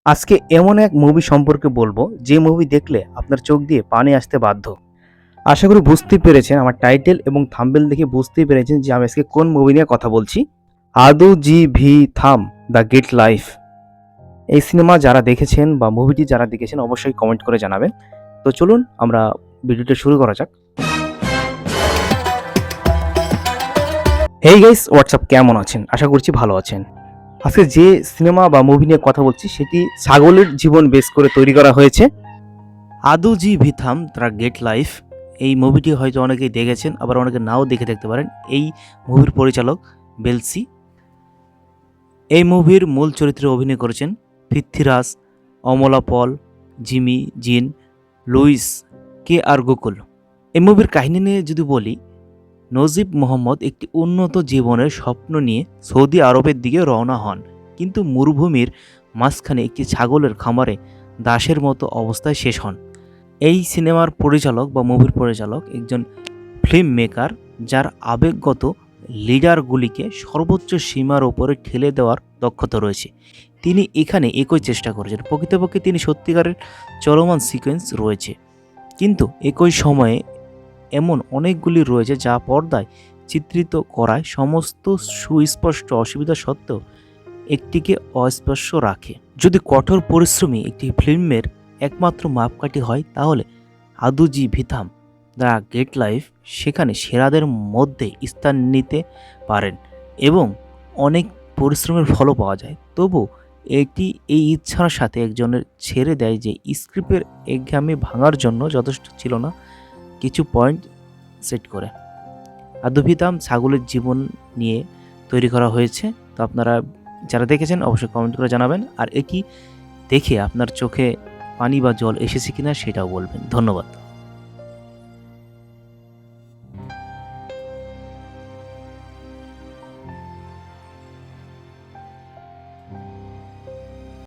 আজকে এমন এক মুভি সম্পর্কে বলবো যে মুভি দেখলে আপনার চোখ দিয়ে পানি আসতে বাধ্য। আশা করি বুঝতেই পেরেছেন, আমার টাইটেল এবং থাম্বনেল দেখে বুঝতেই পেরেছেন যে আমি আজকে কোন মুভি নিয়ে কথা বলছি। আদু জি ভি থাম, দ্য গেট লাইফ। এই সিনেমা যারা দেখেছেন বা মুভিটি যারা দেখেছেন অবশ্যই কমেন্ট করে জানাবেন। তো চলুন আমরা ভিডিওটা শুরু করা যাক। হেই গাইস, হোয়াটসঅ্যাপ, কেমন আছেন? আশা করছি ভালো আছেন। আজকে যে সিনেমা বা মুভি নিয়ে কথা বলছি সেটি ছাগলের জীবন বেস করে তৈরি করা হয়েছে। আদু জি ভিথাম দ্য গেট লাইফ। এই মুভিটি হয়তো অনেকেই দেখেছেন, আবার অনেকে নাও দেখে দেখতে পারেন। এই মুভির পরিচালক বেলসি। এই মুভির মূল চরিত্রে অভিনয় করেছেন পৃথ্বীরাজ, অমলা পল, জিমি, জিন, লুইস, কে আর গোকুল। এই মুভির কাহিনী নিয়ে যদি বলি, নজিব মোহাম্মদ একটি উন্নত জীবনের স্বপ্ন নিয়ে সৌদি আরবের দিকে রওনা হন, কিন্তু মরুভূমির মাঝখানে একটি ছাগলের খামারে দাসের মতো অবস্থায় শেষ হন। এই সিনেমার পরিচালক বা মুভির পরিচালক একজন ফিল্ম মেকার, যার আবেগগত লিডারগুলিকে সর্বোচ্চ সীমার উপরে ঠেলে দেওয়ার দক্ষতা রয়েছে। তিনি এখানে একই চেষ্টা করেছেন। প্রকৃতপক্ষে তিনি সত্যিকারের চলমান সিকোয়েন্স রয়েছে, কিন্তু একই সময়ে এমন অনেকগুলি রয়েছে যা পর্দায় চিত্রিত করায় সমস্ত সুস্পষ্ট অসুবিধা সত্ত্বেও একটিকে অস্পর্শ রাখে। যদি কঠোর পরিশ্রমী একটি ফিল্মের একমাত্র মাপকাঠি হয়, তাহলে আদু জি ভিথাম দ্য গেট লাইফ সেখানে সেরাদের মধ্যে স্থান নিতে পারেন এবং অনেক পরিশ্রমের ফলও পাওয়া যায়। তবু এটি এই ইচ্ছার সাথে একজনের ছেড়ে দেয় যে স্ক্রিপ্টের একঘেয়েমি ভাঙার জন্য যথেষ্ট ছিল না কিছু পয়েন্ট সেট করে। আদু ভিথাম ছাগলের জীবন নিয়ে তৈরি করা হয়েছে। তো আপনারা যারা দেখেছেন অবশ্যই কমেন্ট করে জানাবেন, আর এটি দেখে আপনার চোখে পানি বা জল এসেছে কিনা সেটাও বলবেন। ধন্যবাদ।